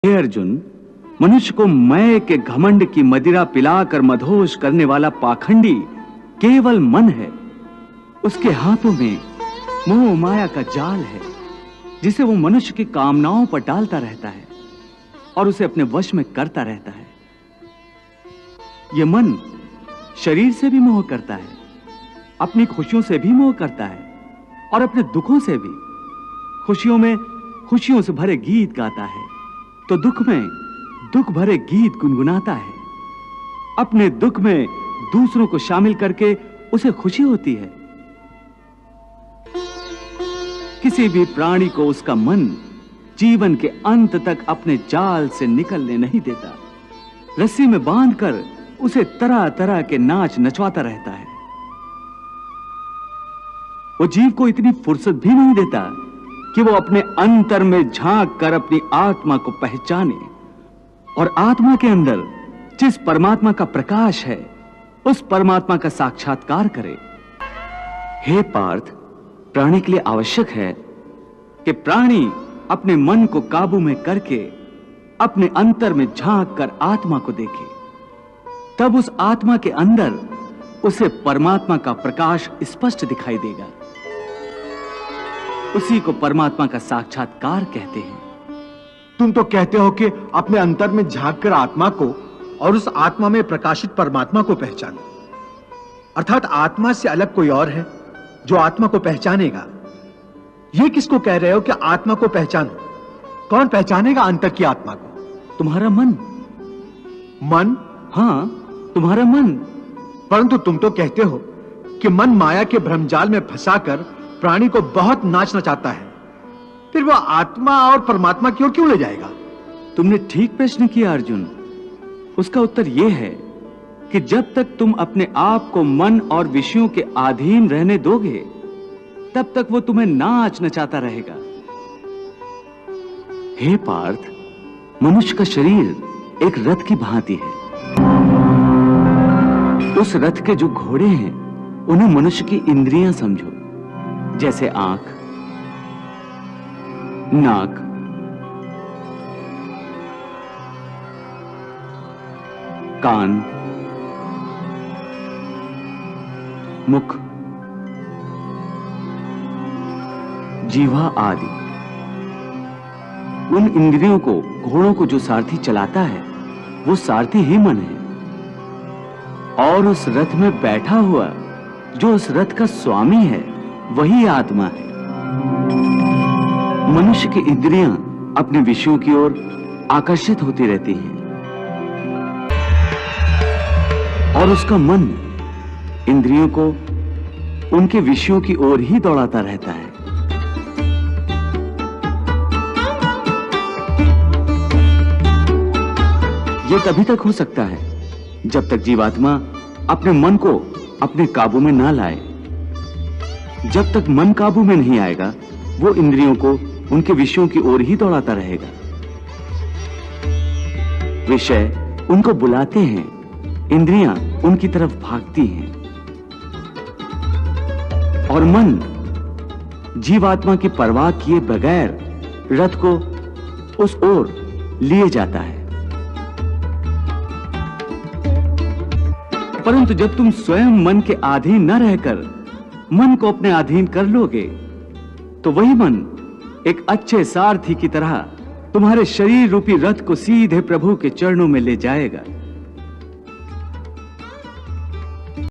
हे अर्जुन, मनुष्य को मैं के घमंड की मदिरा पिलाकर मदहोश करने वाला पाखंडी केवल मन है। उसके हाथों में मोह माया का जाल है, जिसे वो मनुष्य की कामनाओं पर डालता रहता है और उसे अपने वश में करता रहता है। यह मन शरीर से भी मोह करता है, अपनी खुशियों से भी मोह करता है और अपने दुखों से भी। खुशियों में खुशियों से भरे गीत गाता है तो दुख में दुख भरे गीत गुनगुनाता है। अपने दुख में दूसरों को शामिल करके उसे खुशी होती है। किसी भी प्राणी को उसका मन जीवन के अंत तक अपने जाल से निकलने नहीं देता। रस्सी में बांधकर उसे तरह तरह के नाच नचवाता रहता है। वो जीव को इतनी फुर्सत भी नहीं देता कि वो अपने अंतर में झांक कर अपनी आत्मा को पहचाने और आत्मा के अंदर जिस परमात्मा का प्रकाश है उस परमात्मा का साक्षात्कार करे। हे पार्थ, प्राणी के लिए आवश्यक है कि प्राणी अपने मन को काबू में करके अपने अंतर में झांक कर आत्मा को देखे। तब उस आत्मा के अंदर उसे परमात्मा का प्रकाश स्पष्ट दिखाई देगा। उसी को परमात्मा का साक्षात्कार कहते हैं। तुम तो कहते हो कि अपने अंतर में झांक कर आत्मा को और उस आत्मा में प्रकाशित परमात्मा को पहचानो, अर्थात आत्मा से अलग कोई और है जो आत्मा को पहचानेगा। ये किसको कह रहे हो कि आत्मा को पहचानो? कौन पहचानेगा अंतर की आत्मा को? तुम्हारा मन। मन? हां, तुम्हारा मन। परंतु तुम तो कहते हो कि मन माया के भ्रमजाल में फंसाकर प्राणी को बहुत नाच नचाता है, फिर वह आत्मा और परमात्मा की ओर क्यों ले जाएगा? तुमने ठीक प्रश्न किया अर्जुन। उसका उत्तर यह है कि जब तक तुम अपने आप को मन और विषयों के अधीन रहने दोगे तब तक वो तुम्हें नाच नचाता रहेगा। हे पार्थ, मनुष्य का शरीर एक रथ की भांति है। उस रथ के जो घोड़े हैं उन्हें मनुष्य की इंद्रियां समझो, जैसे आंख, नाक, कान, मुख, जीवा आदि। उन इंद्रियों को, घोड़ों को जो सारथी चलाता है वो सारथी ही मन है, और उस रथ में बैठा हुआ जो उस रथ का स्वामी है वही आत्मा है। मनुष्य की इंद्रियां अपने विषयों की ओर आकर्षित होती रहती हैं और उसका मन इंद्रियों को उनके विषयों की ओर ही दौड़ाता रहता है। यह तभी तक हो सकता है जब तक जीवात्मा अपने मन को अपने काबू में ना लाए। जब तक मन काबू में नहीं आएगा वो इंद्रियों को उनके विषयों की ओर ही दौड़ाता रहेगा। विषय उनको बुलाते हैं, इंद्रियां उनकी तरफ भागती हैं और मन जीवात्मा की परवाह किए बगैर रथ को उस ओर लिए जाता है। परंतु जब तुम स्वयं मन के अधीन न रहकर मन को अपने अधीन कर लोगे तो वही मन एक अच्छे सारथी की तरह तुम्हारे शरीर रूपी रथ को सीधे प्रभु के चरणों में ले जाएगा।